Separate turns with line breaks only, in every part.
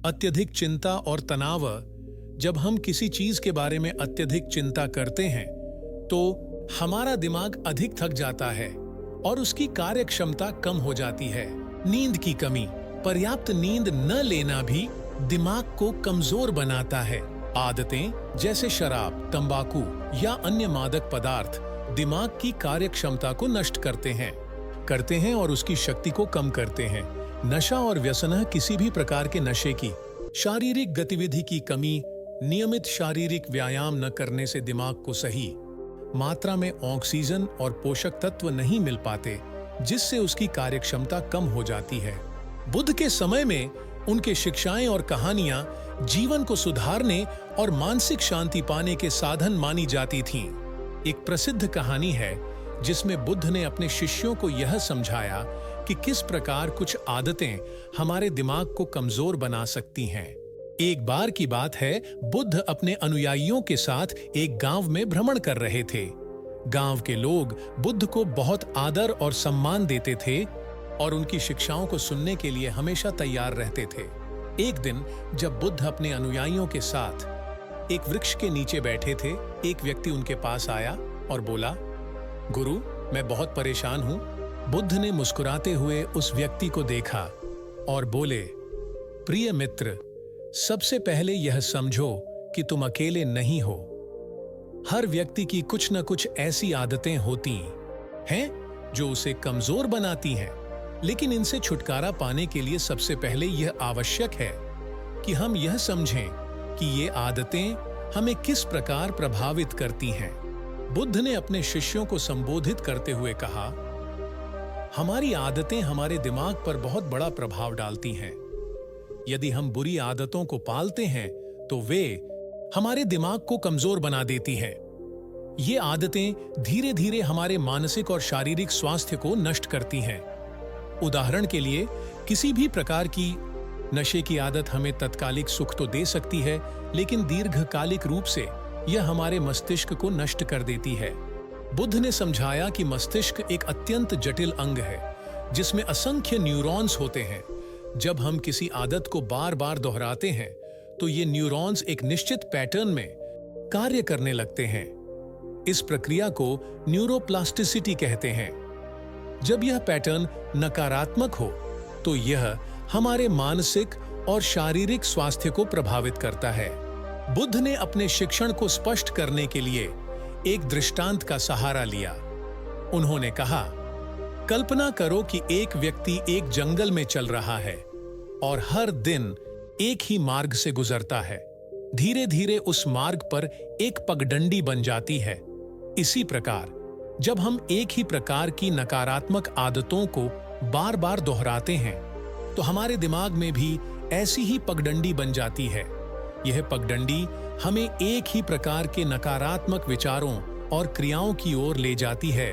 अत्यधिक चिंता और तनाव। जब हम किसी चीज के बारे में अत्यधिक चिंता करते हैं तो हमारा दिमाग अधिक थक जाता है और उसकी कार्यक्षमता कम हो जाती है। नींद की कमी। पर्याप्त नींद न लेना भी दिमाग को कमजोर बनाता है। आदतें जैसे शराब, तंबाकू या अन्य मादक पदार्थ दिमाग की कार्यक्षमता को नष्ट करते हैं और उसकी शक्ति को कम करते हैं। नशा और व्यसन। किसी भी प्रकार के नशे की। शारीरिक गतिविधि की कमी। नियमित शारीरिक व्यायाम न करने से दिमाग को सही मात्रा में ऑक्सीजन और पोषक तत्व नहीं मिल पाते, जिससे उसकी कार्यक्षमता कम हो जाती है। बुद्ध के समय में उनके शिक्षाएं और कहानियां जीवन को सुधारने और मानसिक शांति पाने के साधन मानी जाती थीं। एक प्रसिद्ध कहानी है जिसमें बुद्ध ने अपने शिष्यों को यह समझाया कि किस प्रकार कुछ आदतें हमारे दिमाग को कमजोर बना सकती हैं। एक बार की बात है, बुद्ध अपने अनुयायियों के साथ एक गांव में भ्रमण कर रहे थे। गांव के लोग बुद्ध को बहुत आदर और सम्मान देते थे और उनकी शिक्षाओं को सुनने के लिए हमेशा तैयार रहते थे। एक दिन जब बुद्ध अपने अनुयायियों के साथ एक वृक्ष के नीचे बैठे थे, एक व्यक्ति उनके पास आया और बोला, गुरु, मैं बहुत परेशान हूं। बुद्ध ने मुस्कुराते हुए उस व्यक्ति को देखा और बोले, प्रिय मित्र, सबसे पहले यह समझो कि तुम अकेले नहीं हो। हर व्यक्ति की कुछ न कुछ ऐसी आदतें होती हैं जो उसे कमजोर बनाती हैं, लेकिन इनसे छुटकारा पाने के लिए सबसे पहले यह आवश्यक है कि हम यह समझें कि ये आदतें हमें किस प्रकार प्रभावित करती हैं। बुद्ध ने अपने शिष्यों को संबोधित करते हुए कहा, हमारी आदतें हमारे दिमाग पर बहुत बड़ा प्रभाव डालती हैं। यदि हम बुरी आदतों को पालते हैं तो वे हमारे दिमाग को कमजोर बना देती हैं। ये आदतें धीरे धीरे हमारे मानसिक और शारीरिक स्वास्थ्य को नष्ट करती हैं। उदाहरण के लिए, किसी भी प्रकार की नशे की आदत हमें तत्कालिक सुख तो दे सकती है, लेकिन दीर्घकालिक रूप से यह हमारे मस्तिष्क को नष्ट कर देती है। बुद्ध ने समझाया कि मस्तिष्क एक अत्यंत जटिल अंग है जिसमें असंख्य न्यूरॉन्स होते हैं। जब हम किसी आदत को बार बार दोहराते हैं तो ये न्यूरॉन्स एक निश्चित पैटर्न में कार्य करने लगते हैं। इस प्रक्रिया को न्यूरोप्लास्टिसिटी कहते हैं। जब यह पैटर्न नकारात्मक हो तो यह हमारे मानसिक और शारीरिक स्वास्थ्य को प्रभावित करता है। बुद्ध ने अपने शिक्षण को स्पष्ट करने के लिए एक दृष्टांत का सहारा लिया। उन्होंने कहा, कल्पना करो कि एक व्यक्ति एक जंगल में चल रहा है और हर दिन एक ही मार्ग से गुजरता है। धीरे धीरे उस मार्ग पर एक पगडंडी बन जाती है। इसी प्रकार जब हम एक ही प्रकार की नकारात्मक आदतों को बार बार दोहराते हैं तो हमारे दिमाग में भी ऐसी ही पगडंडी बन जाती है। यह पगडंडी हमें एक ही प्रकार के नकारात्मक विचारों और क्रियाओं की ओर ले जाती है।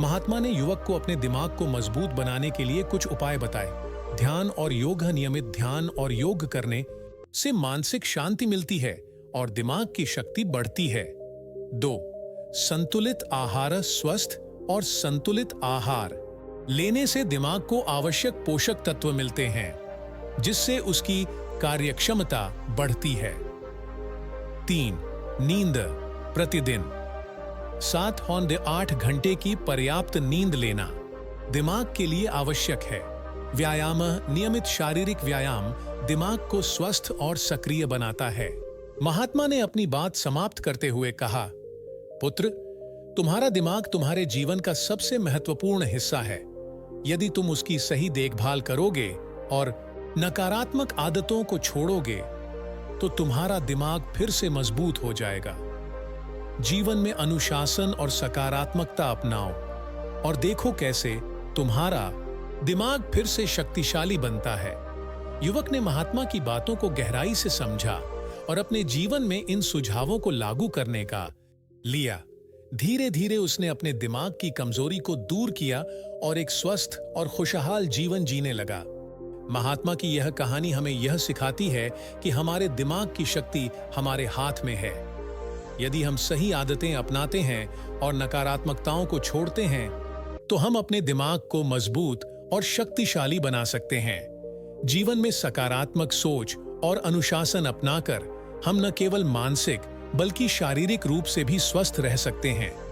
महात्मा ने युवक को अपने दिमाग को मजबूत बनाने के लिए कुछ उपाय बताए। ध्यान और योग। नियमित ध्यान और योग करने से मानसिक शांति मिलती है और दिमाग की शक्ति बढ़ती है। 2. संतुलित आहार। स्वस्थ और संतुलित आहार लेने से दिमाग को आवश्यक पोषक तत्व मिलते हैं, जिससे उसकी कार्यक्षमता बढ़ती है। 3. नींद। प्रतिदिन 7 घंटे की पर्याप्त नींद लेना दिमाग के लिए आवश्यक है। व्यायाम। नियमित शारीरिक व्यायाम दिमाग को स्वस्थ और सक्रिय बनाता है। महात्मा ने अपनी बात समाप्त करते हुए कहा, पुत्र, तुम्हारा दिमाग तुम्हारे जीवन का सबसे महत्वपूर्ण हिस्सा है। यदि तुम उसकी सही देखभाल करोगे और नकारात्मक आदतों को छोड़ोगे तो तुम्हारा दिमाग फिर से मजबूत हो जाएगा। जीवन में अनुशासन और सकारात्मकता अपनाओ और देखो कैसे तुम्हारा दिमाग फिर से शक्तिशाली बनता है। युवक ने महात्मा की बातों को गहराई से समझा और अपने जीवन में इन सुझावों को लागू करने का लिया। धीरे धीरे उसने अपने दिमाग की कमजोरी को दूर किया और एक स्वस्थ और खुशहाल जीवन जीने लगा। महात्मा की यह कहानी हमें यह सिखाती है कि हमारे दिमाग की शक्ति हमारे हाथ में है। यदि हम सही आदतें अपनाते हैं और नकारात्मकताओं को छोड़ते हैं तो हम अपने दिमाग को मजबूत और शक्तिशाली बना सकते हैं। जीवन में सकारात्मक सोच और अनुशासन अपनाकर हम न केवल मानसिक बल्कि शारीरिक रूप से भी स्वस्थ रह सकते हैं।